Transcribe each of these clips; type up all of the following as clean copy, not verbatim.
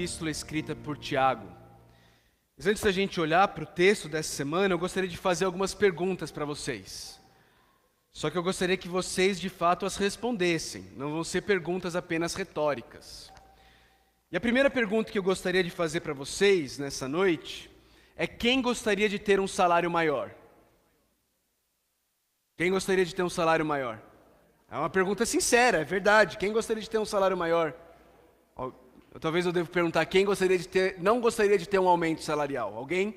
epístola escrita por Tiago. Mas antes da gente olhar para o texto dessa semana, eu gostaria de fazer algumas perguntas para vocês. Só que eu gostaria que vocês, de fato, as respondessem. Não vão ser perguntas apenas retóricas. E a primeira pergunta que eu gostaria de fazer para vocês nessa noite é: quem gostaria de ter um salário maior? Quem gostaria de ter um salário maior? É uma pergunta sincera, é verdade. Quem gostaria de ter um salário maior? Talvez eu devo perguntar: quem não gostaria de ter um aumento salarial? Alguém?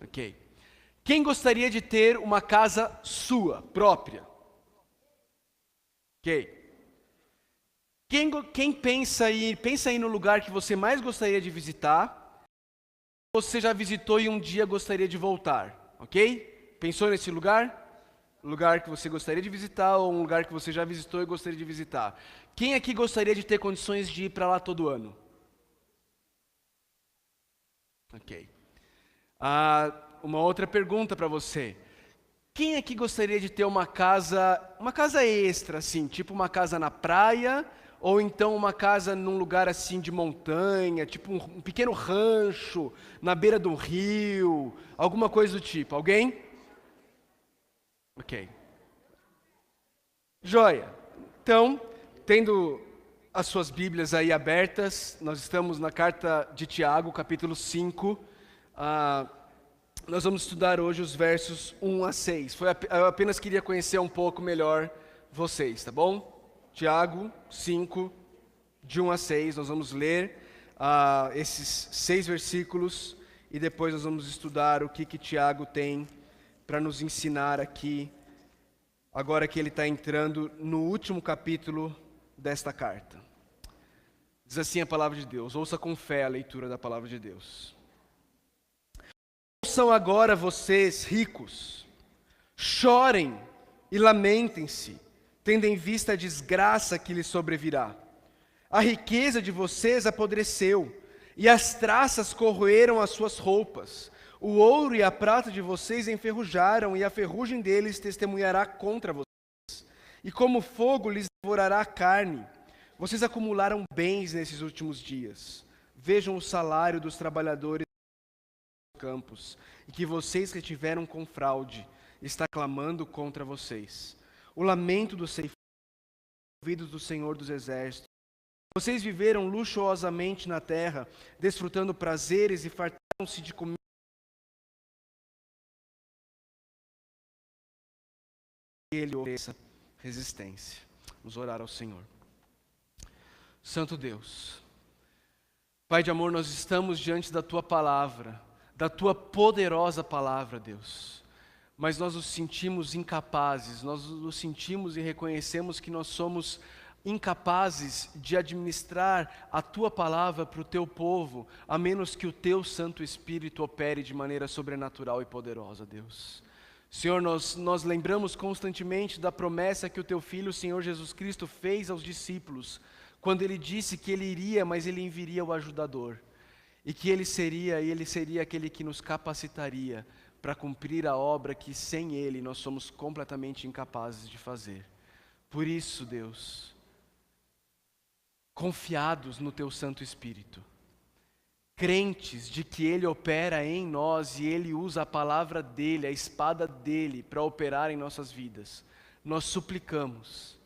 Ok. Quem gostaria de ter uma casa sua, própria? Ok. Quem pensa aí no lugar que você mais gostaria de visitar, você já visitou e um dia gostaria de voltar, ok? Pensou nesse lugar? Lugar que você gostaria de visitar ou um lugar que você já visitou e gostaria de visitar? Quem aqui gostaria de ter condições de ir para lá todo ano? Ok. Uma outra pergunta para você. Quem aqui gostaria de ter uma casa extra, assim, tipo uma casa na praia, ou então uma casa num lugar assim de montanha, tipo um pequeno rancho, na beira do rio, alguma coisa do tipo? Alguém? Ok. Joia. Então, tendo as suas Bíblias aí abertas, nós estamos na carta de Tiago, capítulo 5. Nós vamos estudar hoje os versos 1 a 6. Eu apenas queria conhecer um pouco melhor vocês, tá bom? Tiago 5, de 1 a 6, nós vamos ler esses 6 versículos e depois nós vamos estudar o que Tiago tem para nos ensinar aqui, agora que ele está entrando no último capítulo desta carta. Diz assim a palavra de Deus: ouça com fé a leitura da palavra de Deus. Ouçam agora vocês ricos, chorem e lamentem-se, tendo em vista a desgraça que lhes sobrevirá. A riqueza de vocês apodreceu, e as traças corroeram as suas roupas. O ouro e a prata de vocês enferrujaram, e a ferrugem deles testemunhará contra vocês. E como fogo lhes devorará a carne. Vocês acumularam bens nesses últimos dias. Vejam o salário dos trabalhadores dos campos, e que vocês que tiveram com fraude está clamando contra vocês. O lamento dos ceifeiros ouvidos do Senhor dos Exércitos. Vocês viveram luxuosamente na terra, desfrutando prazeres e fartaram-se de comer. Ele ofereça resistência. Vamos orar ao Senhor. Santo Deus, Pai de amor, nós estamos diante da Tua palavra, da Tua poderosa palavra, Deus. Mas nós nos sentimos incapazes, nós nos sentimos e reconhecemos que nós somos incapazes de administrar a Tua palavra para o Teu povo, a menos que o Teu Santo Espírito opere de maneira sobrenatural e poderosa, Deus. Senhor, nós lembramos constantemente da promessa que o Teu Filho, o Senhor Jesus Cristo, fez aos discípulos, quando Ele disse que Ele iria, mas Ele enviaria o ajudador, e que Ele seria aquele que nos capacitaria para cumprir a obra que sem Ele nós somos completamente incapazes de fazer. Por isso, Deus, confiados no Teu Santo Espírito, crentes de que Ele opera em nós e Ele usa a palavra dEle, a espada dEle, para operar em nossas vidas, nós suplicamos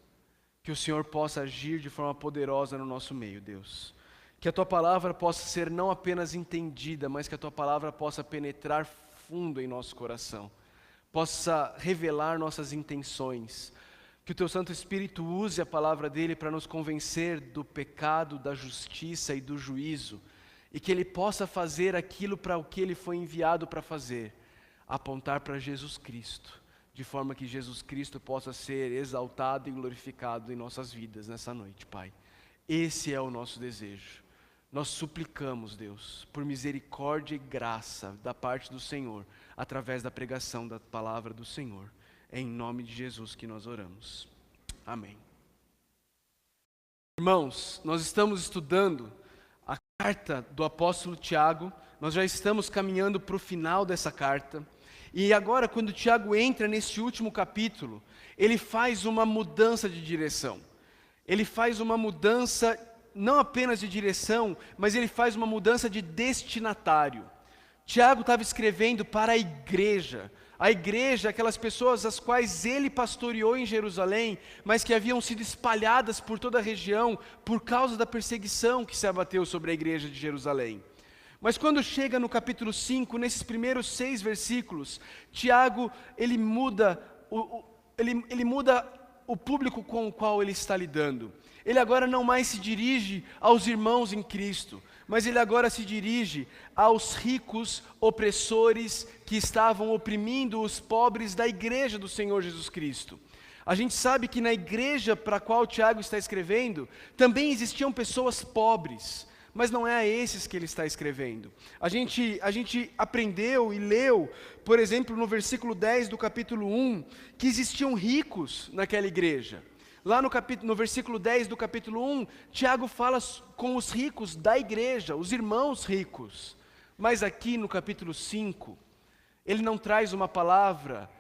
que o Senhor possa agir de forma poderosa no nosso meio, Deus. Que a Tua palavra possa ser não apenas entendida, mas que a Tua palavra possa penetrar fundo em nosso coração, possa revelar nossas intenções. Que o Teu Santo Espírito use a palavra dEle para nos convencer do pecado, da justiça e do juízo, e que Ele possa fazer aquilo para o que Ele foi enviado para fazer, apontar para Jesus Cristo, de forma que Jesus Cristo possa ser exaltado e glorificado em nossas vidas nessa noite, Pai. Esse é o nosso desejo. Nós suplicamos, Deus, por misericórdia e graça da parte do Senhor, através da pregação da palavra do Senhor. É em nome de Jesus que nós oramos. Amém. Irmãos, nós estamos estudando a carta do apóstolo Tiago. Nós já estamos caminhando para o final dessa carta. E agora, quando Tiago entra nesse último capítulo, ele faz uma mudança de direção. Ele faz uma mudança não apenas de direção, mas ele faz uma mudança de destinatário. Tiago estava escrevendo para a igreja, aquelas pessoas as quais ele pastoreou em Jerusalém, mas que haviam sido espalhadas por toda a região por causa da perseguição que se abateu sobre a igreja de Jerusalém. Mas quando chega no capítulo 5, nesses primeiros 6 versículos, Tiago, ele muda o público com o qual ele está lidando. Ele agora não mais se dirige aos irmãos em Cristo, mas ele agora se dirige aos ricos opressores que estavam oprimindo os pobres da igreja do Senhor Jesus Cristo. A gente sabe que na igreja para a qual Tiago está escrevendo, também existiam pessoas pobres, mas não é a esses que ele está escrevendo. A gente aprendeu e leu, por exemplo, no versículo 10 do capítulo 1, que existiam ricos naquela igreja. Lá no versículo 10 do capítulo 1, Tiago fala com os ricos da igreja, os irmãos ricos. Mas aqui no capítulo 5, ele não traz uma palavra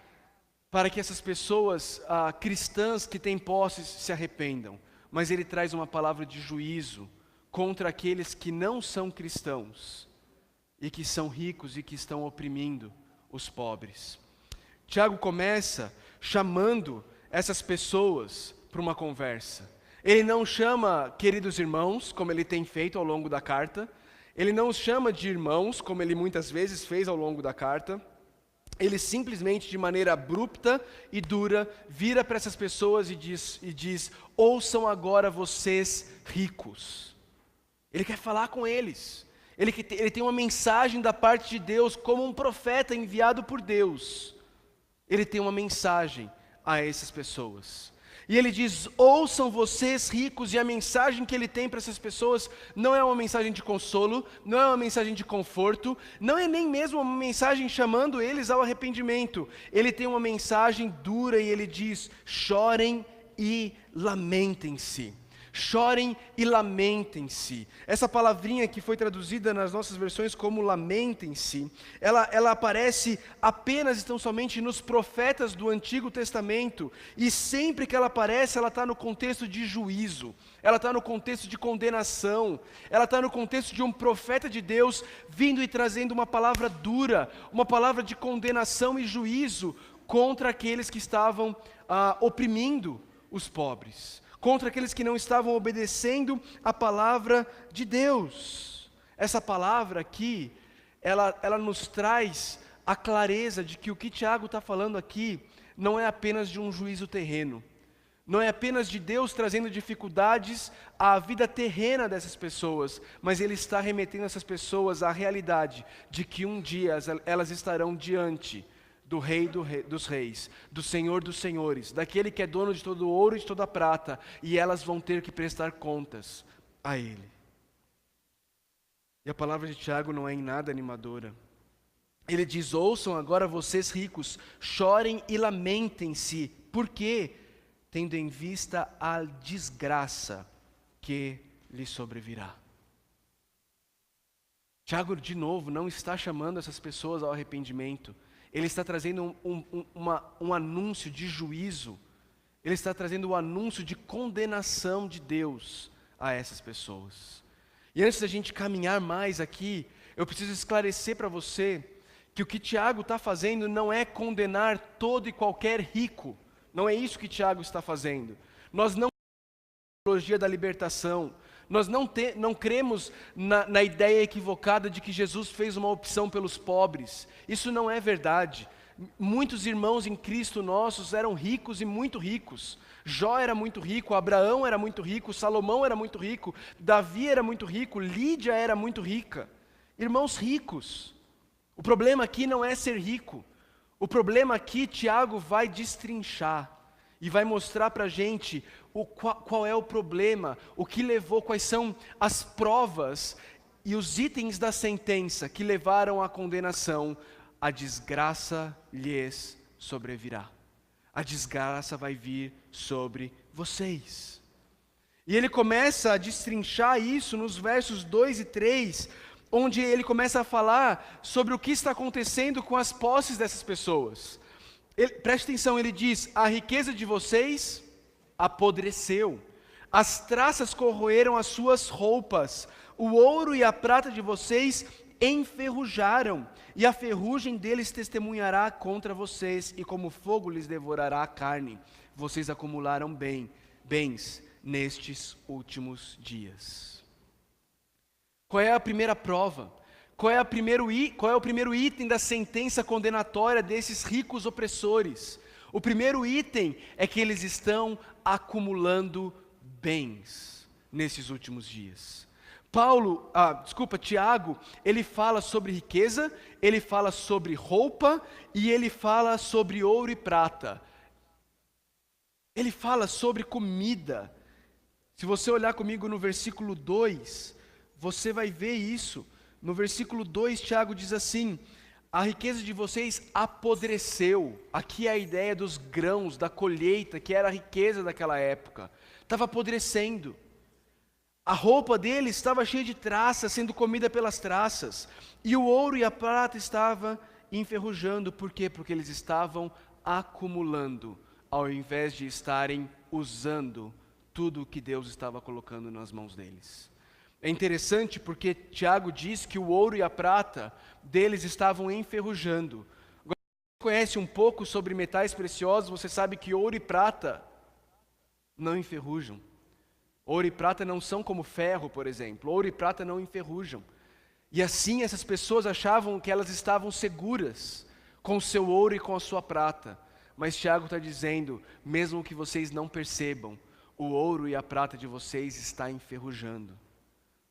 para que essas pessoas cristãs que têm posses se arrependam, mas ele traz uma palavra de juízo contra aqueles que não são cristãos e que são ricos e que estão oprimindo os pobres. Tiago começa chamando essas pessoas para uma conversa. Ele não chama queridos irmãos, como ele tem feito ao longo da carta. Ele não os chama de irmãos, como ele muitas vezes fez ao longo da carta. Ele simplesmente, de maneira abrupta e dura, vira para essas pessoas e diz: ouçam agora vocês ricos. Ele quer falar com eles. Ele tem uma mensagem da parte de Deus, como um profeta enviado por Deus. Ele tem uma mensagem a essas pessoas. E ele diz: ouçam vocês ricos, e a mensagem que ele tem para essas pessoas não é uma mensagem de consolo, não é uma mensagem de conforto, não é nem mesmo uma mensagem chamando eles ao arrependimento. Ele tem uma mensagem dura e ele diz: chorem e lamentem-se. Chorem e lamentem-se. Essa palavrinha que foi traduzida nas nossas versões como lamentem-se, ela aparece apenas e tão somente nos profetas do Antigo Testamento, e sempre que ela aparece, ela está no contexto de juízo, ela está no contexto de condenação, ela está no contexto de um profeta de Deus vindo e trazendo uma palavra dura, uma palavra de condenação e juízo contra aqueles que estavam oprimindo os pobres, contra aqueles que não estavam obedecendo a palavra de Deus. Essa palavra aqui, ela nos traz a clareza de que o que Tiago está falando aqui não é apenas de um juízo terreno, não é apenas de Deus trazendo dificuldades à vida terrena dessas pessoas, mas Ele está remetendo essas pessoas à realidade de que um dia elas estarão diante do Rei dos Reis, do Senhor dos Senhores, daquele que é dono de todo o ouro e de toda a prata, e elas vão ter que prestar contas a Ele. E a palavra de Tiago não é em nada animadora. Ele diz: ouçam agora vocês ricos, chorem e lamentem-se. Por quê? Tendo em vista a desgraça que lhes sobrevirá. Tiago, de novo, não está chamando essas pessoas ao arrependimento. Ele está trazendo um anúncio de juízo. Ele está trazendo um anúncio de condenação de Deus a essas pessoas. E antes da gente caminhar mais aqui, eu preciso esclarecer para você que o que Tiago está fazendo não é condenar todo e qualquer rico. Não é isso que Tiago está fazendo. Nós não temos a teologia da libertação. Nós não cremos na ideia equivocada de que Jesus fez uma opção pelos pobres. Isso não é verdade. Muitos irmãos em Cristo nossos eram ricos e muito ricos. Jó era muito rico, Abraão era muito rico, Salomão era muito rico, Davi era muito rico, Lídia era muito rica. Irmãos ricos. O problema aqui não é ser rico. O problema aqui, Tiago vai destrinchar e vai mostrar para a gente qual é o problema, o que levou, quais são as provas e os itens da sentença que levaram à condenação. A desgraça lhes sobrevirá. A desgraça vai vir sobre vocês. E ele começa a destrinchar isso nos versos 2 e 3, onde ele começa a falar sobre o que está acontecendo com as posses dessas pessoas. Preste atenção, ele diz: a riqueza de vocês apodreceu, As traças corroeram as suas roupas, o ouro e a prata de vocês enferrujaram, e a ferrugem deles testemunhará contra vocês, e como fogo lhes devorará a carne. Vocês acumularam bens nestes últimos dias. Qual é a primeira prova? Qual é o primeiro item da sentença condenatória desses ricos opressores? O primeiro item é que eles estão acumulando bens nesses últimos dias. Tiago, ele fala sobre riqueza, ele fala sobre roupa e ele fala sobre ouro e prata. Ele fala sobre comida. Se você olhar comigo no versículo 2, você vai ver isso. No versículo 2, Tiago diz assim: a riqueza de vocês apodreceu. Aqui é a ideia dos grãos, da colheita, que era a riqueza daquela época. Estava apodrecendo. A roupa deles estava cheia de traças, sendo comida pelas traças. E o ouro e a prata estavam enferrujando. Por quê? Porque eles estavam acumulando, ao invés de estarem usando tudo o que Deus estava colocando nas mãos deles. É interessante porque Tiago diz que o ouro e a prata deles estavam enferrujando. Agora, se você conhece um pouco sobre metais preciosos, você sabe que ouro e prata não enferrujam. Ouro e prata não são como ferro, por exemplo. Ouro e prata não enferrujam. E assim essas pessoas achavam que elas estavam seguras com o seu ouro e com a sua prata. Mas Tiago está dizendo, mesmo que vocês não percebam, o ouro e a prata de vocês está enferrujando.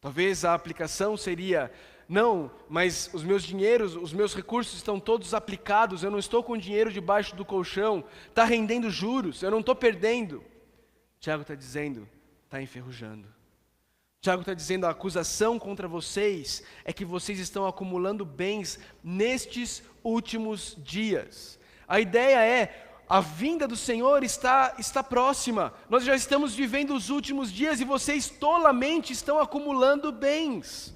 Talvez a aplicação seria, não, mas os meus recursos estão todos aplicados, eu não estou com dinheiro debaixo do colchão, está rendendo juros, eu não estou perdendo. Tiago está dizendo, está enferrujando. Tiago está dizendo, a acusação contra vocês é que vocês estão acumulando bens nestes últimos dias. A ideia é, a vinda do Senhor está próxima, nós já estamos vivendo os últimos dias e vocês tolamente estão acumulando bens.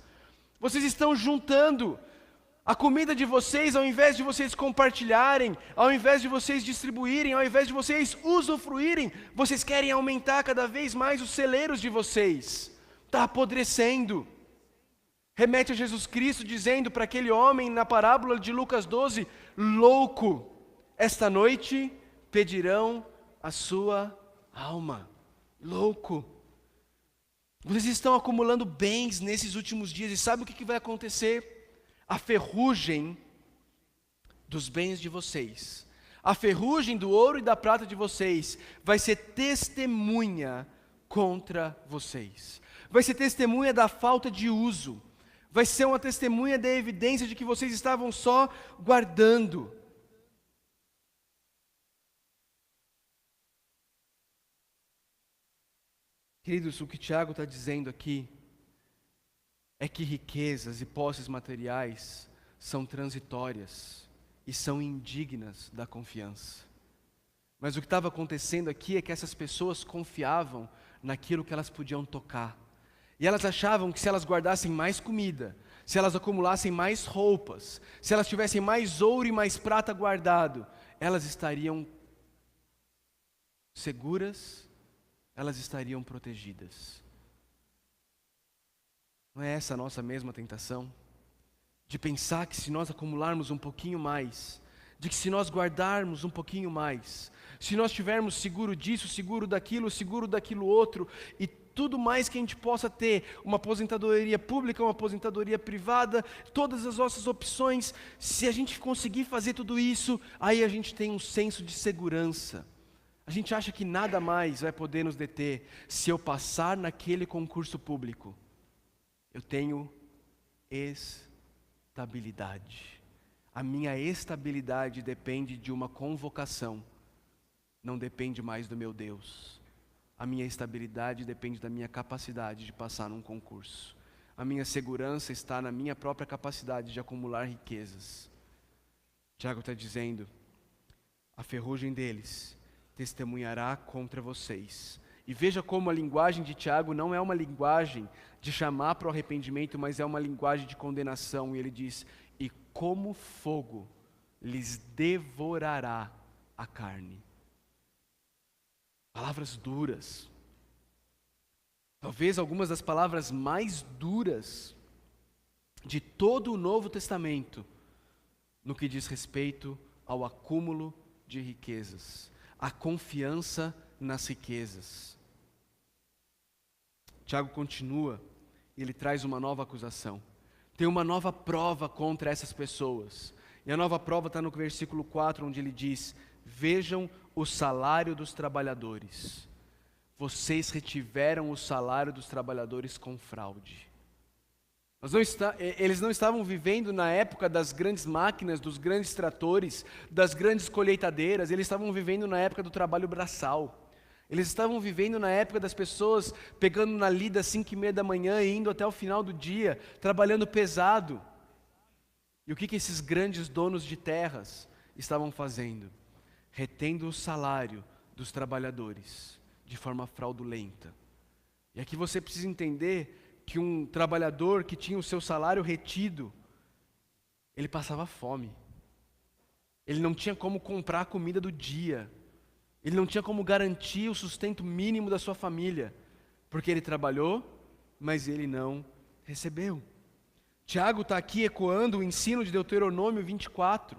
Vocês estão juntando a comida de vocês, ao invés de vocês compartilharem, ao invés de vocês distribuírem, ao invés de vocês usufruírem, vocês querem aumentar cada vez mais os celeiros de vocês. Está apodrecendo. Remete a Jesus Cristo dizendo para aquele homem na parábola de Lucas 12, louco, esta noite pedirão a sua alma. Louco. Vocês estão acumulando bens nesses últimos dias e sabe o que vai acontecer? A ferrugem dos bens de vocês, a ferrugem do ouro e da prata de vocês vai ser testemunha contra vocês. Vai ser testemunha da falta de uso. Vai ser uma testemunha da evidência de que vocês estavam só guardando. Queridos, o que Tiago está dizendo aqui é que riquezas e posses materiais são transitórias e são indignas da confiança. Mas o que estava acontecendo aqui é que essas pessoas confiavam naquilo que elas podiam tocar. E elas achavam que se elas guardassem mais comida, se elas acumulassem mais roupas, se elas tivessem mais ouro e mais prata guardado, elas estariam seguras, elas estariam protegidas. Não é essa a nossa mesma tentação? De pensar que se nós acumularmos um pouquinho mais, de que se nós guardarmos um pouquinho mais, se nós tivermos seguro disso, seguro daquilo outro, e tudo mais que a gente possa ter, uma aposentadoria pública, uma aposentadoria privada, todas as nossas opções, se a gente conseguir fazer tudo isso, aí a gente tem um senso de segurança. A gente acha que nada mais vai poder nos deter. Se eu passar naquele concurso público, eu tenho estabilidade. A minha estabilidade depende de uma convocação, não depende mais do meu Deus. A minha estabilidade depende da minha capacidade de passar num concurso. A minha segurança está na minha própria capacidade de acumular riquezas. Tiago está dizendo, a ferrugem deles testemunhará contra vocês. E veja como a linguagem de Tiago não é uma linguagem de chamar para o arrependimento, mas é uma linguagem de condenação. E ele diz, e como fogo lhes devorará a carne. Palavras duras. Talvez algumas das palavras mais duras de todo o Novo Testamento no que diz respeito ao acúmulo de riquezas, a confiança nas riquezas. Tiago continua, ele traz uma nova acusação. Tem uma nova prova contra essas pessoas. E a nova prova está no versículo 4, onde ele diz: vejam o salário dos trabalhadores. Vocês retiveram o salário dos trabalhadores com fraude. Eles não estavam vivendo na época das grandes máquinas, dos grandes tratores, das grandes colheitadeiras. Eles estavam vivendo na época do trabalho braçal. Eles estavam vivendo na época das pessoas pegando na lida às 5:30 da manhã e indo até o final do dia, trabalhando pesado. E o que esses grandes donos de terras estavam fazendo? Retendo o salário dos trabalhadores de forma fraudulenta. E aqui você precisa entender que um trabalhador que tinha o seu salário retido, ele passava fome. Ele não tinha como comprar a comida do dia. Ele não tinha como garantir o sustento mínimo da sua família, porque ele trabalhou, mas ele não recebeu. Tiago está aqui ecoando o ensino de Deuteronômio 24.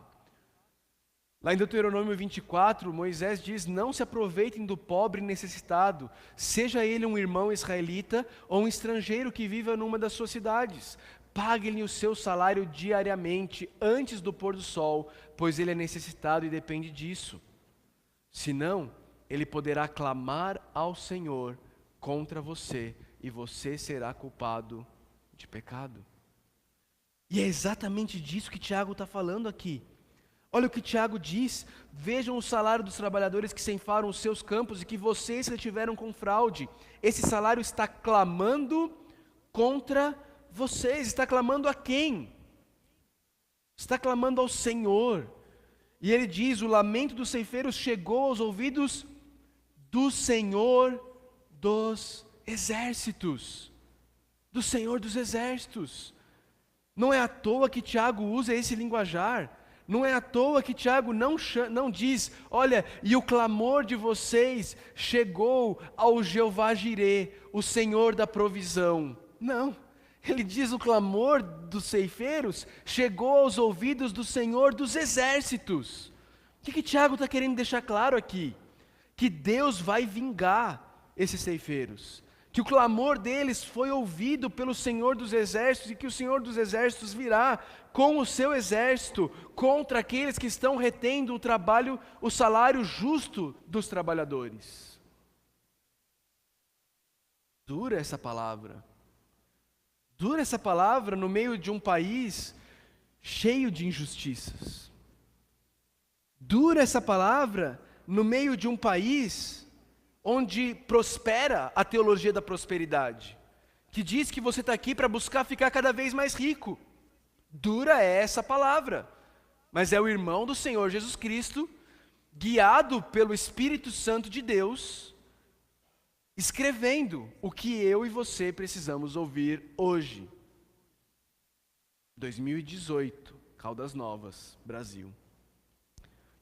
Lá em Deuteronômio 24, Moisés diz: não se aproveitem do pobre necessitado, seja ele um irmão israelita ou um estrangeiro que viva numa das suas cidades. Pague-lhe o seu salário diariamente, antes do pôr do sol, pois ele é necessitado e depende disso. Senão, ele poderá clamar ao Senhor contra você e você será culpado de pecado. E é exatamente disso que Tiago está falando aqui. Olha o que Tiago diz: vejam o salário dos trabalhadores que ceifaram os seus campos e que vocês retiveram com fraude. Esse salário está clamando contra vocês. Está clamando a quem? Está clamando ao Senhor. E ele diz: o lamento dos ceifeiros chegou aos ouvidos do Senhor dos exércitos. Do Senhor dos exércitos. Não é à toa que Tiago usa esse linguajar. Não é à toa que Tiago não diz: olha, e o clamor de vocês chegou ao Jeová Jirê, o Senhor da provisão. Não. Ele diz: o clamor dos ceifeiros chegou aos ouvidos do Senhor dos exércitos. O que Tiago está querendo deixar claro aqui? Que Deus vai vingar esses ceifeiros. Que o clamor deles foi ouvido pelo Senhor dos exércitos e que o Senhor dos exércitos virá com o seu exército contra aqueles que estão retendo o salário justo dos trabalhadores. Dura essa palavra. Dura essa palavra no meio de um país cheio de injustiças. Dura essa palavra no meio de um país onde prospera a teologia da prosperidade, que diz que você está aqui para buscar ficar cada vez mais rico. Dura é essa palavra, mas é o irmão do Senhor Jesus Cristo, guiado pelo Espírito Santo de Deus, escrevendo o que eu e você precisamos ouvir hoje. 2018, Caldas Novas, Brasil.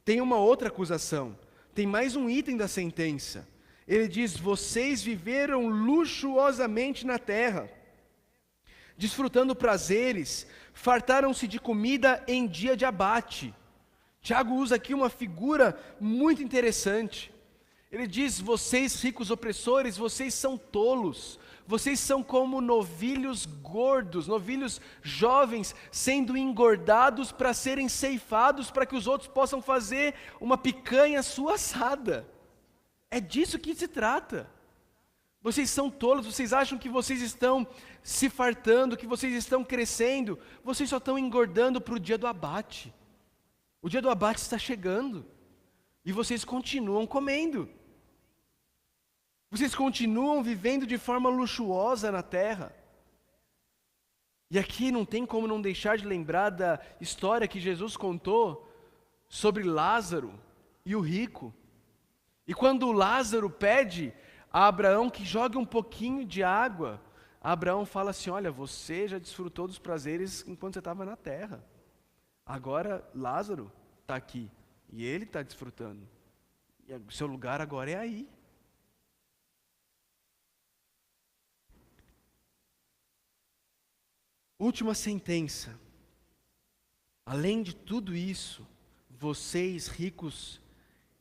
Tem uma outra acusação, tem mais um item da sentença. Ele diz: vocês viveram luxuosamente na terra, desfrutando prazeres, fartaram-se de comida em dia de abate. Tiago usa aqui uma figura muito interessante. Ele diz: vocês ricos opressores, vocês são tolos, vocês são como novilhos gordos, novilhos jovens sendo engordados para serem ceifados, para que os outros possam fazer uma picanha sua assada. É disso que se trata. Vocês são tolos, vocês acham que vocês estão se fartando, que vocês estão crescendo, vocês só estão engordando para o dia do abate. O dia do abate está chegando, e vocês continuam comendo. Vocês continuam vivendo de forma luxuosa na terra. E aqui não tem como não deixar de lembrar da história que Jesus contou sobre Lázaro e o rico. E quando Lázaro pede a Abraão que jogue um pouquinho de água, Abraão fala assim: olha, você já desfrutou dos prazeres enquanto você estava na terra. Agora Lázaro está aqui e ele está desfrutando. E o seu lugar agora é aí. Última sentença. Além de tudo isso, vocês ricos,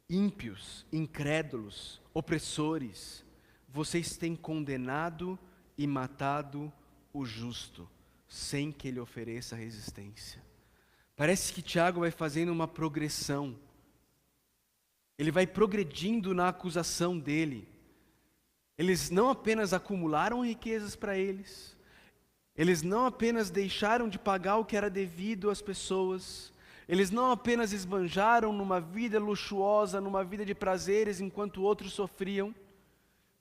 ímpios, incrédulos, opressores, vocês têm condenado e matado o justo, sem que ele ofereça resistência. Parece que Tiago vai fazendo uma progressão. Ele vai progredindo na acusação dele. Eles não apenas acumularam riquezas para eles, eles não apenas deixaram de pagar o que era devido às pessoas, eles não apenas esbanjaram numa vida luxuosa, numa vida de prazeres, enquanto outros sofriam,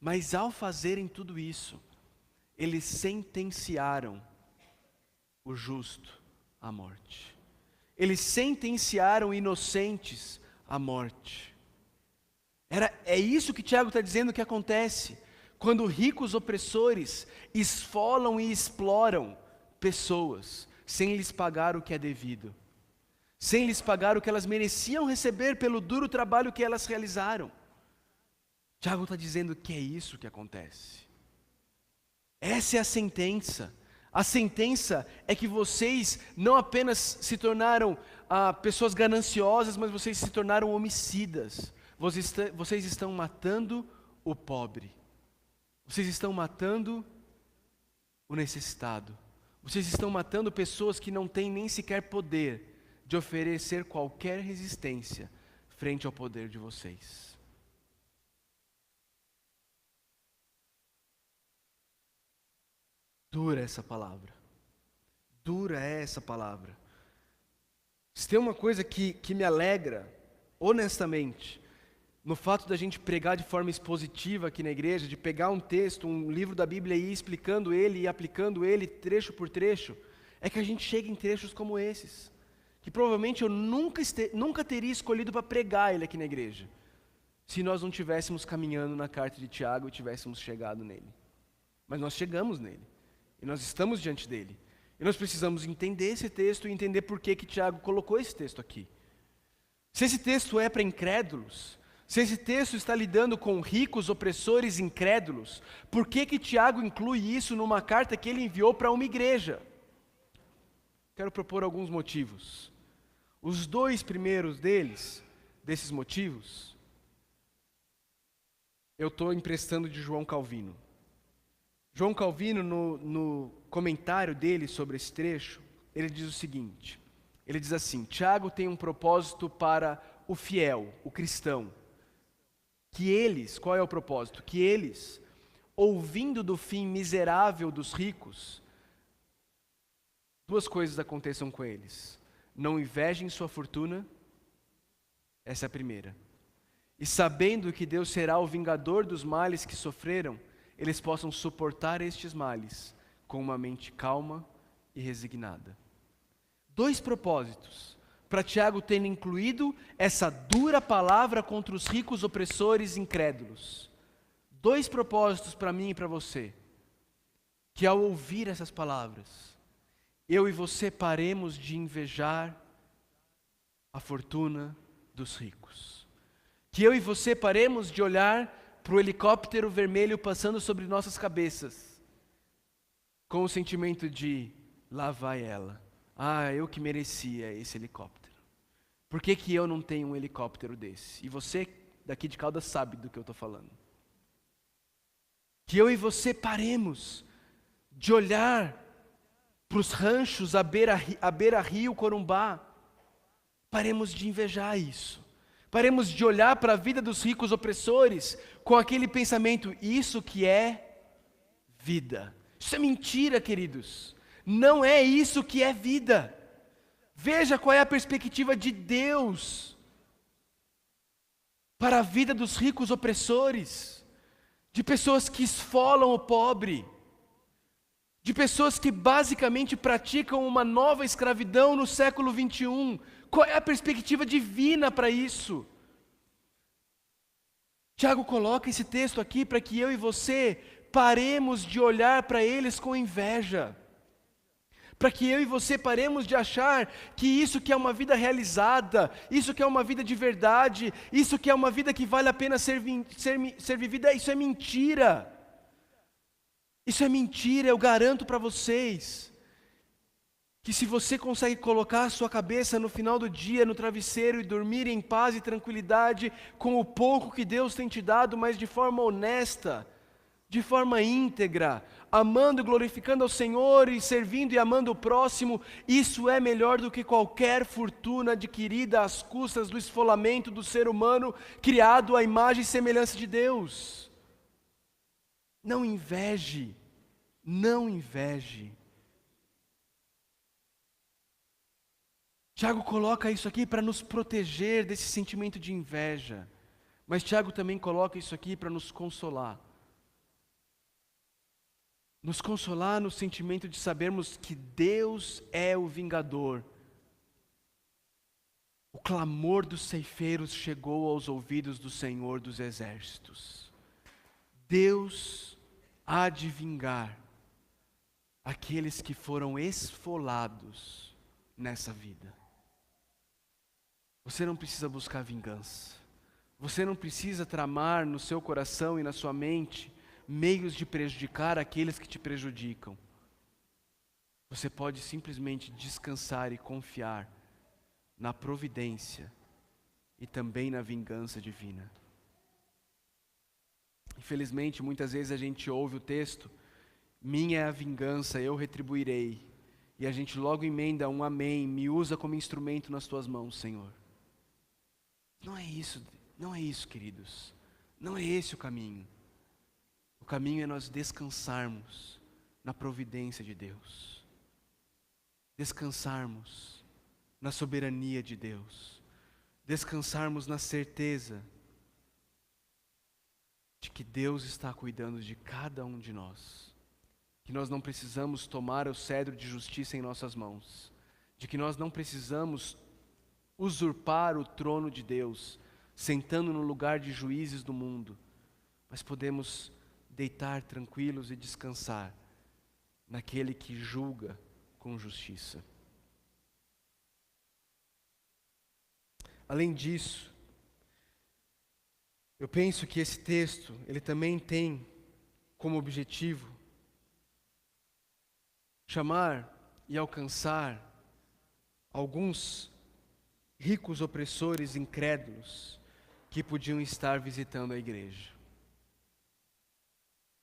mas ao fazerem tudo isso, eles sentenciaram o justo à morte. Eles sentenciaram inocentes à morte. É isso que Tiago está dizendo que acontece quando ricos opressores esfolam e exploram pessoas sem lhes pagar o que é devido, sem lhes pagar o que elas mereciam receber pelo duro trabalho que elas realizaram. Tiago está dizendo que é isso que acontece. Essa é a sentença. A sentença é que vocês não apenas se tornaram pessoas gananciosas, mas vocês se tornaram homicidas. Vocês estão matando o pobre. Vocês estão matando o necessitado. Vocês estão matando pessoas que não têm nem sequer poder de oferecer qualquer resistência frente ao poder de vocês. Dura essa palavra. Dura é essa palavra. Se tem uma coisa que me alegra, honestamente, no fato da gente pregar de forma expositiva aqui na igreja, de pegar um texto, um livro da Bíblia e ir explicando ele e aplicando ele trecho por trecho, é que a gente chega em trechos como esses, que provavelmente eu nunca teria escolhido para pregar ele aqui na igreja, se nós não estivéssemos caminhando na carta de Tiago e tivéssemos chegado nele. Mas nós chegamos nele, e nós estamos diante dele, e nós precisamos entender esse texto e entender por que Tiago colocou esse texto aqui. Se esse texto é para incrédulos, se esse texto está lidando com ricos, opressores, incrédulos, por que Tiago inclui isso numa carta que ele enviou para uma igreja? Quero propor alguns motivos. Os dois primeiros desses motivos, eu estou emprestando de João Calvino. João Calvino, no comentário dele sobre esse trecho, ele diz o seguinte, ele diz assim: Tiago tem um propósito para o fiel, o cristão, que eles, qual é o propósito? Que eles, ouvindo do fim miserável dos ricos, duas coisas aconteçam com eles: não invejem sua fortuna, essa é a primeira, e sabendo que Deus será o vingador dos males que sofreram, eles possam suportar estes males com uma mente calma e resignada. Dois propósitos para Tiago ter incluído essa dura palavra contra os ricos opressores incrédulos. Dois propósitos para mim e para você, que ao ouvir essas palavras, eu e você paremos de invejar a fortuna dos ricos. Que eu e você paremos de olhar para o helicóptero vermelho passando sobre nossas cabeças, com o sentimento de, lá vai ela. Ah, eu que merecia esse helicóptero. Por que eu não tenho um helicóptero desse? E você daqui de Caldas sabe do que eu estou falando. Que eu e você paremos de olhar para os ranchos à beira-rio Corumbá. Paremos de invejar isso. Paremos de olhar para a vida dos ricos opressores com aquele pensamento: isso que é vida. Isso é mentira, queridos. Não é isso que é vida. Veja qual é a perspectiva de Deus para a vida dos ricos opressores, de pessoas que esfolam o pobre, de pessoas que basicamente praticam uma nova escravidão no século 21. Qual é a perspectiva divina para isso? Tiago coloca esse texto aqui para que eu e você paremos de olhar para eles com inveja, para que eu e você paremos de achar que isso que é uma vida realizada, isso que é uma vida de verdade, isso que é uma vida que vale a pena ser vivida, isso é mentira. Isso é mentira, eu garanto para vocês. que se você consegue colocar a sua cabeça no final do dia no travesseiro e dormir em paz e tranquilidade com o pouco que Deus tem te dado, mas de forma honesta, de forma íntegra, amando e glorificando ao Senhor e servindo e amando o próximo, isso é melhor do que qualquer fortuna adquirida às custas do esfolamento do ser humano criado à imagem e semelhança de Deus. Não inveje, não inveje. Tiago coloca isso aqui para nos proteger desse sentimento de inveja, mas Tiago também coloca isso aqui para nos consolar. Nos consolar no sentimento de sabermos que Deus é o vingador. O clamor dos ceifeiros chegou aos ouvidos do Senhor dos Exércitos. Deus há de vingar aqueles que foram esfolados nessa vida. Você não precisa buscar vingança. Você não precisa tramar no seu coração e na sua mente meios de prejudicar aqueles que te prejudicam. Você pode simplesmente descansar e confiar na providência e também na vingança divina. Infelizmente, muitas vezes a gente ouve o texto, minha é a vingança, eu retribuirei. E a gente logo emenda um amém, me usa como instrumento nas tuas mãos, Senhor. Não é isso, queridos. Não é esse o caminho. O caminho é nós descansarmos na providência de Deus. Descansarmos na soberania de Deus. Descansarmos na certeza de que Deus está cuidando de cada um de nós. Que nós não precisamos tomar o cetro de justiça em nossas mãos. De que nós não precisamos usurpar o trono de Deus, sentando no lugar de juízes do mundo, mas podemos deitar tranquilos e descansar naquele que julga com justiça. Além disso, eu penso que esse texto, ele também tem como objetivo chamar e alcançar alguns ricos opressores incrédulos que podiam estar visitando a igreja.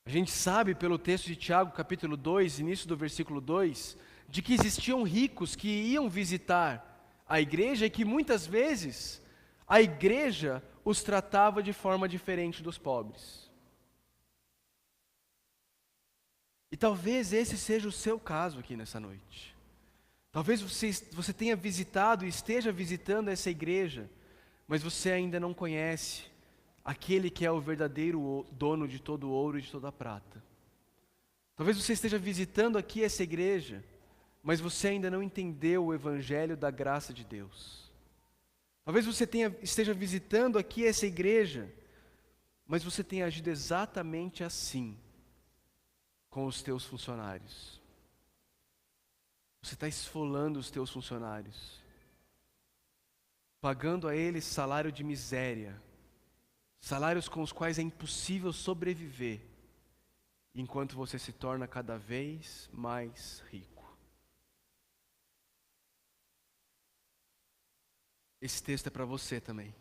A gente sabe pelo texto de Tiago, capítulo 2, início do versículo 2, de que existiam ricos que iam visitar a igreja e que muitas vezes a igreja os tratava de forma diferente dos pobres. E talvez esse seja o seu caso aqui nessa noite. Talvez você tenha visitado e esteja visitando essa igreja, mas você ainda não conhece aquele que é o verdadeiro dono de todo o ouro e de toda a prata. Talvez você esteja visitando aqui essa igreja, mas você ainda não entendeu o evangelho da graça de Deus. Talvez você esteja visitando aqui essa igreja, mas você tenha agido exatamente assim com os teus funcionários. Você está esfolando os teus funcionários, pagando a eles salário de miséria, salários com os quais é impossível sobreviver, enquanto você se torna cada vez mais rico. Esse texto é para você também.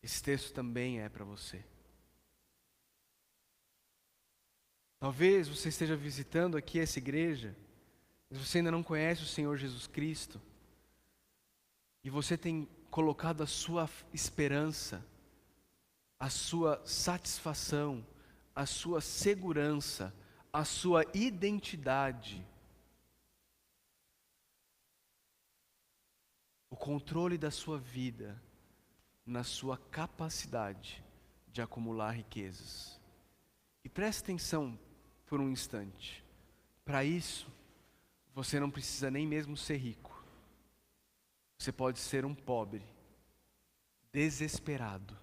Esse texto também é para você. Talvez você esteja visitando aqui essa igreja, mas você ainda não conhece o Senhor Jesus Cristo, e você tem colocado a sua esperança, a sua satisfação, a sua segurança, a sua identidade, o controle da sua vida, na sua capacidade de acumular riquezas. E preste atenção por um instante. Para isso, você não precisa nem mesmo ser rico. Você pode ser um pobre, desesperado,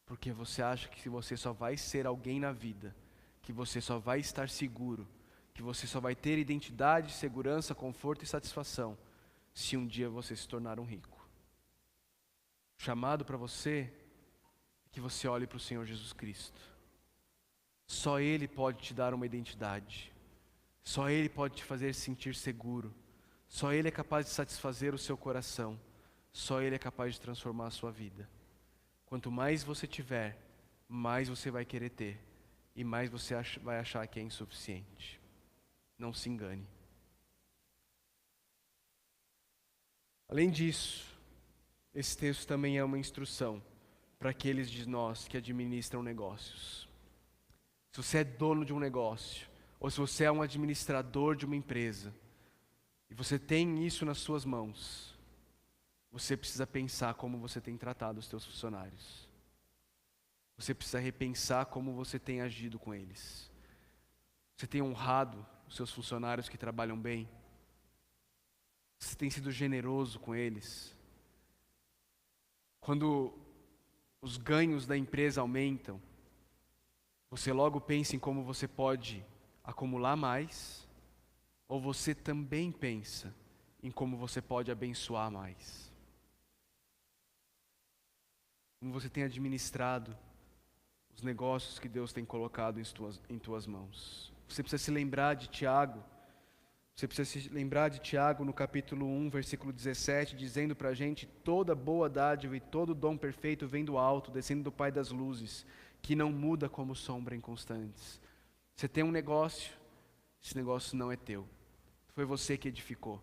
porque você acha que você só vai ser alguém na vida, que você só vai estar seguro, que você só vai ter identidade, segurança, conforto e satisfação, se um dia você se tornar um rico. O chamado para você é que você olhe para o Senhor Jesus Cristo. Só Ele pode te dar uma identidade. Só Ele pode te fazer sentir seguro. Só Ele é capaz de satisfazer o seu coração. Só Ele é capaz de transformar a sua vida. Quanto mais você tiver, mais você vai querer ter. E mais você vai achar que é insuficiente. Não se engane. Além disso, esse texto também é uma instrução para aqueles de nós que administram negócios. Se você é dono de um negócio, ou se você é um administrador de uma empresa, e você tem isso nas suas mãos, você precisa pensar como você tem tratado os seus funcionários. Você precisa repensar como você tem agido com eles. Você tem honrado os seus funcionários que trabalham bem? Você tem sido generoso com eles? Quando os ganhos da empresa aumentam, você logo pensa em como você pode acumular mais, ou você também pensa em como você pode abençoar mais? Como você tem administrado os negócios que Deus tem colocado em tuas mãos? Você precisa se lembrar de Tiago. Você precisa se lembrar de Tiago no capítulo 1, versículo 17, dizendo para a gente: toda boa dádiva e todo dom perfeito vem do alto, descendo do Pai das luzes, que não muda como sombra inconstantes. Você tem um negócio, esse negócio não é teu. Foi você que edificou.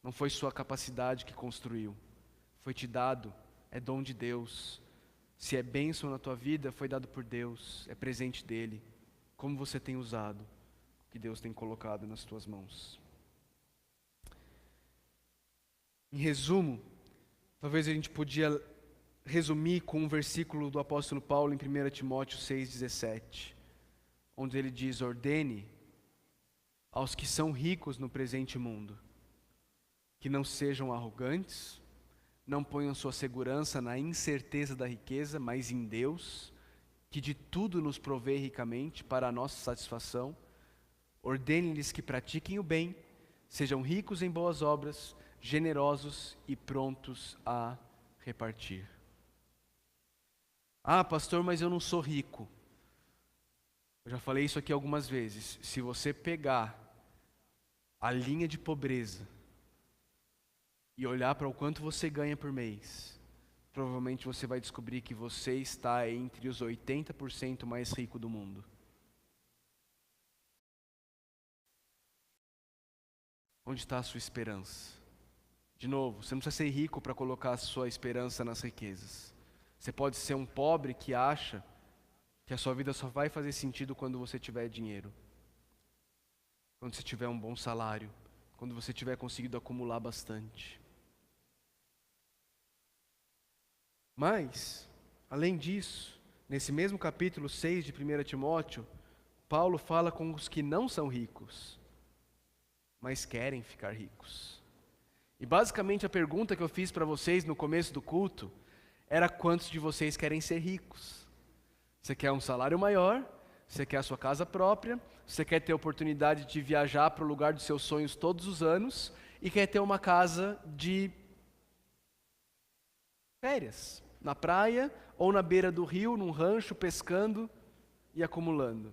Não foi sua capacidade que construiu. Foi te dado, é dom de Deus. Se é bênção na tua vida, foi dado por Deus, é presente dele. Como você tem usado o que Deus tem colocado nas tuas mãos? Em resumo, talvez a gente podia resumir com um versículo do apóstolo Paulo em 1 Timóteo 6,17, onde ele diz: ordene aos que são ricos no presente mundo, que não sejam arrogantes, não ponham sua segurança na incerteza da riqueza, mas em Deus, que de tudo nos provê ricamente para a nossa satisfação. Ordene-lhes que pratiquem o bem, sejam ricos em boas obras, generosos e prontos a repartir. Ah, pastor, mas eu não sou rico. Eu já falei isso aqui algumas vezes. Se você pegar a linha de pobreza e olhar para o quanto você ganha por mês, provavelmente você vai descobrir que você está entre os 80% mais ricos do mundo. Onde está a sua esperança? De novo, você não precisa ser rico para colocar a sua esperança nas riquezas. Você pode ser um pobre que acha que a sua vida só vai fazer sentido quando você tiver dinheiro, quando você tiver um bom salário, quando você tiver conseguido acumular bastante. Mas, além disso, nesse mesmo capítulo 6 de 1 Timóteo, Paulo fala com os que não são ricos, mas querem ficar ricos. E basicamente a pergunta que eu fiz para vocês no começo do culto era: quantos de vocês querem ser ricos? Você quer um salário maior? Você quer a sua casa própria? Você quer ter a oportunidade de viajar para o lugar dos seus sonhos todos os anos? E quer ter uma casa de férias, na praia ou na beira do rio, num rancho, pescando e acumulando?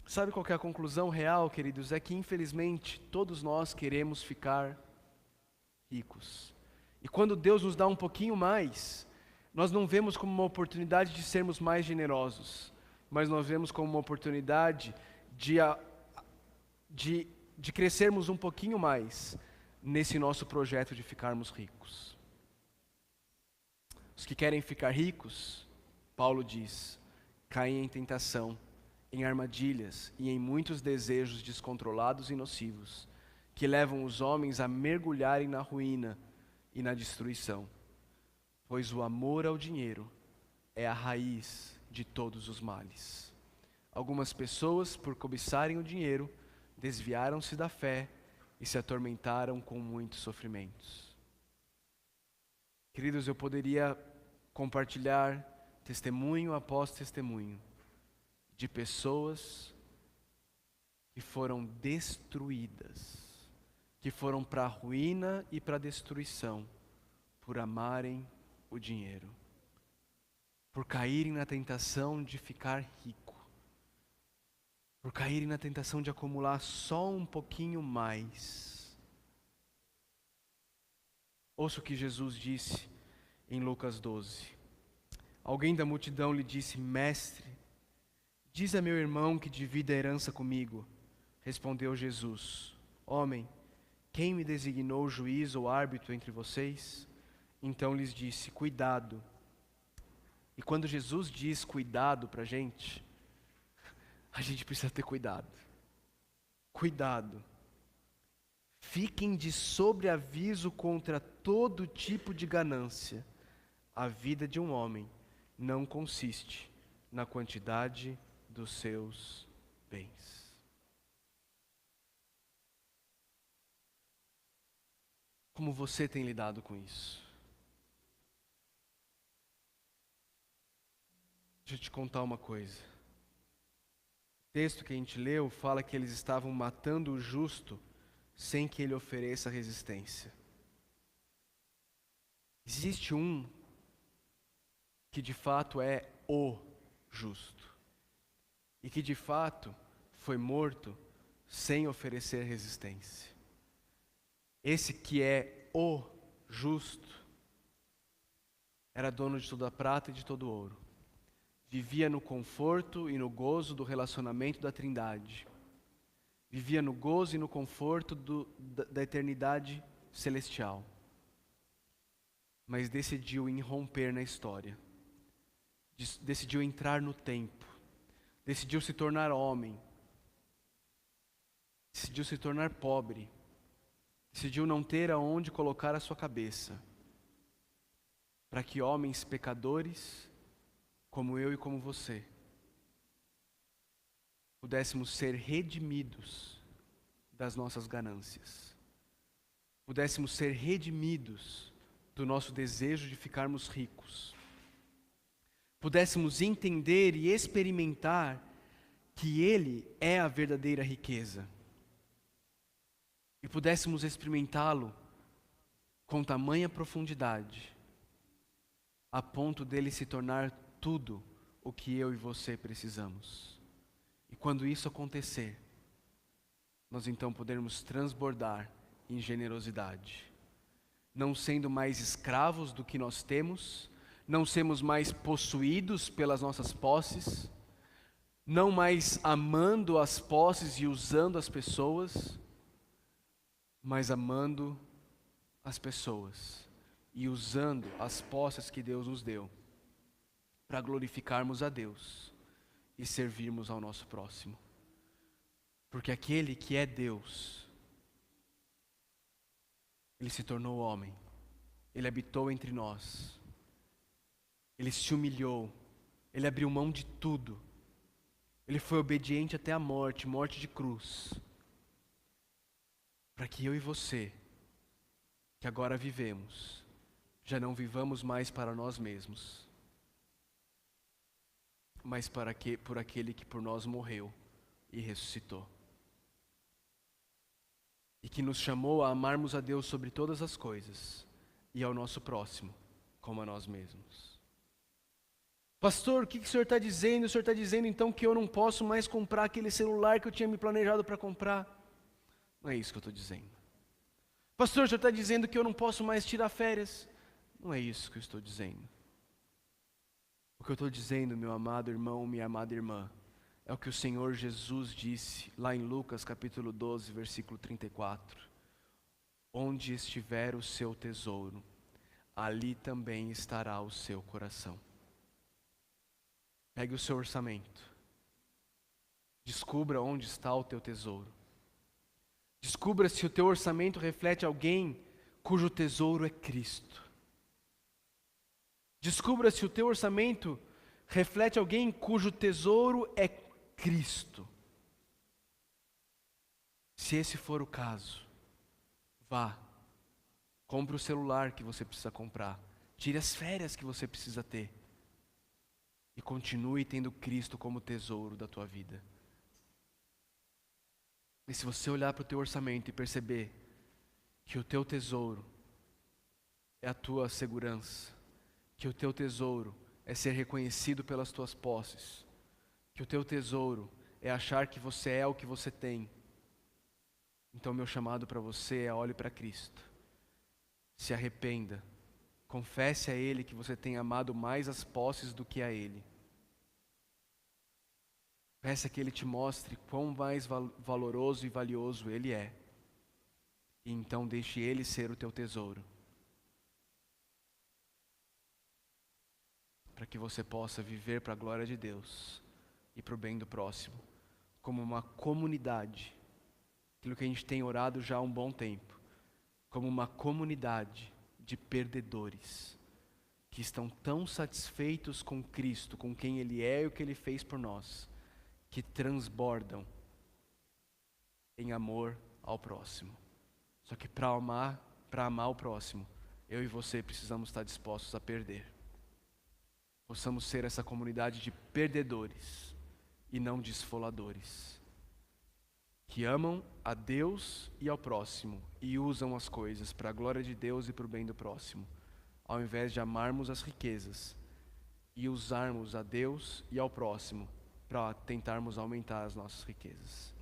Sabe qual que é a conclusão real, queridos? É que infelizmente todos nós queremos ficar ricos. E quando Deus nos dá um pouquinho mais, nós não vemos como uma oportunidade de sermos mais generosos, mas nós vemos como uma oportunidade de crescermos um pouquinho mais nesse nosso projeto de ficarmos ricos. Os que querem ficar ricos, Paulo diz, caem em tentação, em armadilhas e em muitos desejos descontrolados e nocivos, que levam os homens a mergulharem na ruína e na destruição. Pois o amor ao dinheiro é a raiz de todos os males. Algumas pessoas, por cobiçarem o dinheiro, desviaram-se da fé e se atormentaram com muitos sofrimentos. Queridos, eu poderia compartilhar testemunho após testemunho de pessoas que foram destruídas, que foram para a ruína e para a destruição por amarem o dinheiro, por caírem na tentação de ficar rico, por caírem na tentação de acumular só um pouquinho mais. Ouça o que Jesus disse em Lucas 12. Alguém da multidão lhe disse: Mestre, diz a meu irmão que divida a herança comigo. Respondeu Jesus: Homem, quem me designou juiz ou árbitro entre vocês? Então lhes disse: Cuidado. E quando Jesus diz cuidado para a gente precisa ter cuidado. Cuidado. Fiquem de sobreaviso contra todo tipo de ganância. A vida de um homem não consiste na quantidade dos seus bens. Como você tem lidado com isso? Deixa eu te contar uma coisa. O texto que a gente leu fala que eles estavam matando o justo sem que ele ofereça resistência. Existe um que de fato é o justo e que de fato foi morto sem oferecer resistência. Esse que é o justo era dono de toda a prata e de todo o ouro. Vivia no conforto e no gozo do relacionamento da Trindade. Vivia no gozo e no conforto da eternidade celestial. Mas decidiu irromper na história. Decidiu entrar no tempo. Decidiu se tornar homem. Decidiu se tornar pobre. Decidiu não ter aonde colocar a sua cabeça. Para que homens pecadores, como eu e como você, pudéssemos ser redimidos das nossas ganâncias. Pudéssemos ser redimidos do nosso desejo de ficarmos ricos. Pudéssemos entender e experimentar que Ele é a verdadeira riqueza. E pudéssemos experimentá-lo com tamanha profundidade, a ponto dele se tornar tudo o que eu e você precisamos. E quando isso acontecer, nós então podermos transbordar em generosidade, não sendo mais escravos do que nós temos, não sermos mais possuídos pelas nossas posses, não mais amando as posses e usando as pessoas, mas amando as pessoas e usando as posses que Deus nos deu para glorificarmos a Deus e servirmos ao nosso próximo. Porque aquele que é Deus, Ele se tornou homem, Ele habitou entre nós, Ele se humilhou, Ele abriu mão de tudo, Ele foi obediente até a morte, morte de cruz, para que eu e você, que agora vivemos, já não vivamos mais para nós mesmos, mas por aquele que por nós morreu e ressuscitou. E que nos chamou a amarmos a Deus sobre todas as coisas e ao nosso próximo como a nós mesmos. Pastor, o que o senhor está dizendo? O senhor está dizendo então que eu não posso mais comprar aquele celular que eu tinha me planejado para comprar? Não é isso que eu estou dizendo. Pastor, o senhor está dizendo que eu não posso mais tirar férias? Não é isso que eu estou dizendo. O que eu estou dizendo, meu amado irmão, minha amada irmã, é o que o Senhor Jesus disse lá em Lucas capítulo 12, versículo 34. Onde estiver o seu tesouro, ali também estará o seu coração. Pegue o seu orçamento. Descubra onde está o teu tesouro. Descubra se o teu orçamento reflete alguém cujo tesouro é Cristo. Descubra se o teu orçamento reflete alguém cujo tesouro é Cristo. Se esse for o caso, vá, compre o celular que você precisa comprar, tire as férias que você precisa ter e continue tendo Cristo como tesouro da tua vida. E se você olhar para o teu orçamento e perceber que o teu tesouro é a tua segurança, que o teu tesouro é ser reconhecido pelas tuas posses, que o teu tesouro é achar que você é o que você tem, então meu chamado para você é: olhe para Cristo, Se arrependa. Confesse a Ele que você tem amado mais as posses do que a Ele. Peça que Ele te mostre quão mais valoroso e valioso Ele é. E então deixe Ele ser o teu tesouro. Para que você possa viver para a glória de Deus e para o bem do próximo. Como uma comunidade. Aquilo que a gente tem orado já há um bom tempo. Como uma comunidade de perdedores. Que estão tão satisfeitos com Cristo, com quem Ele é e o que Ele fez por nós. Que transbordam em amor ao próximo. Só que para amar o próximo, eu e você precisamos estar dispostos a perder. Possamos ser essa comunidade de perdedores e não de esfoladores. Que amam a Deus e ao próximo e usam as coisas para a glória de Deus e para o bem do próximo, ao invés de amarmos as riquezas e usarmos a Deus e ao próximo para tentarmos aumentar as nossas riquezas.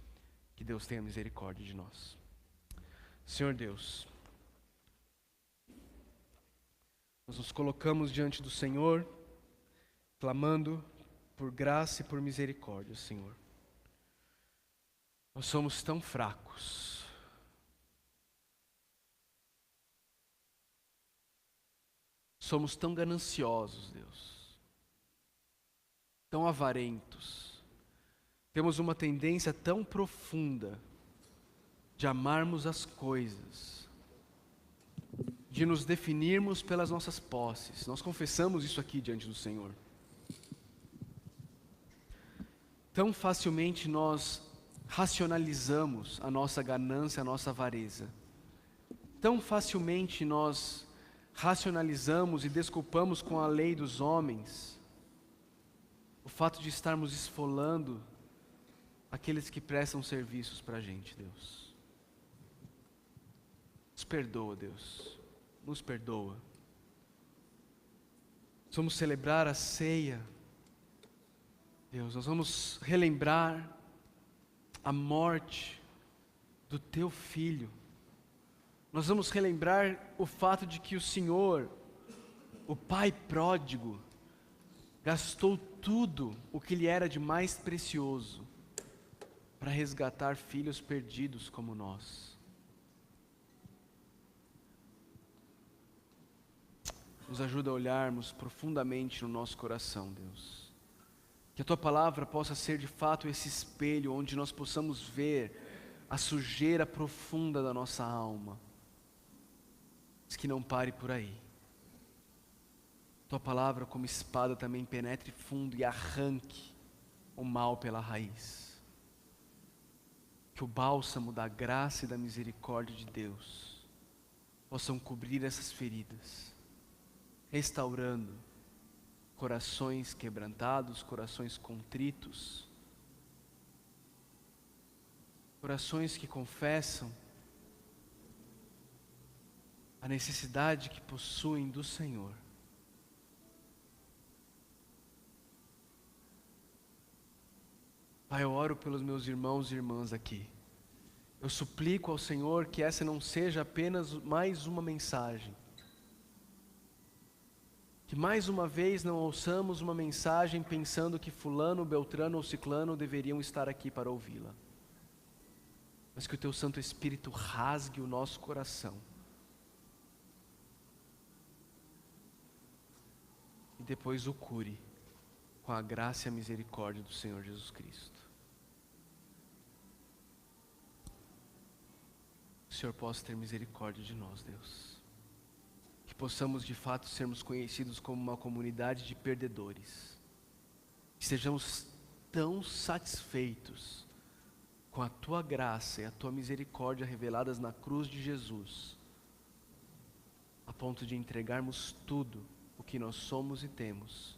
Que Deus tenha misericórdia de nós. Senhor Deus, nós nos colocamos diante do Senhor, clamando por graça e por misericórdia, Senhor. Nós somos tão fracos. Somos tão gananciosos, Deus. Tão avarentos. Temos uma tendência tão profunda de amarmos as coisas, de nos definirmos pelas nossas posses. Nós confessamos isso aqui diante do Senhor. Tão facilmente nós racionalizamos a nossa ganância, a nossa avareza. Tão facilmente nós racionalizamos e desculpamos com a lei dos homens o fato de estarmos esfolando aqueles que prestam serviços para a gente, Deus. Nos perdoa, Deus. Nos perdoa. Vamos celebrar a ceia. Deus, nós vamos relembrar a morte do Teu Filho. Nós vamos relembrar o fato de que o Senhor, o Pai pródigo, gastou tudo o que lhe era de mais precioso para resgatar filhos perdidos como nós. Nos ajuda a olharmos profundamente no nosso coração, Deus. Que a Tua palavra possa ser de fato esse espelho onde nós possamos ver a sujeira profunda da nossa alma. Mas que não pare por aí. Tua palavra como espada também penetre fundo e arranque o mal pela raiz. Que o bálsamo da graça e da misericórdia de Deus possam cobrir essas feridas, restaurando corações quebrantados, corações contritos, corações que confessam a necessidade que possuem do Senhor. Pai, eu oro pelos meus irmãos e irmãs aqui. Eu suplico ao Senhor que essa não seja apenas mais uma mensagem. Que mais uma vez não ouçamos uma mensagem pensando que fulano, beltrano ou ciclano deveriam estar aqui para ouvi-la. Mas que o Teu Santo Espírito rasgue o nosso coração. E depois o cure com a graça e a misericórdia do Senhor Jesus Cristo. Que o Senhor possa ter misericórdia de nós, Deus. Que possamos de fato sermos conhecidos como uma comunidade de perdedores. Que sejamos tão satisfeitos com a Tua graça e a Tua misericórdia reveladas na cruz de Jesus, a ponto de entregarmos tudo o que nós somos e temos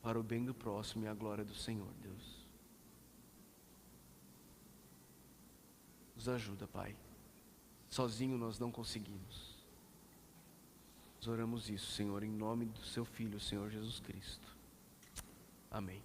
para o bem do próximo e a glória do Senhor, Deus. Nos ajuda, Pai. Sozinho nós não conseguimos. Nós oramos isso, Senhor, em nome do Seu Filho, Senhor Jesus Cristo. Amém.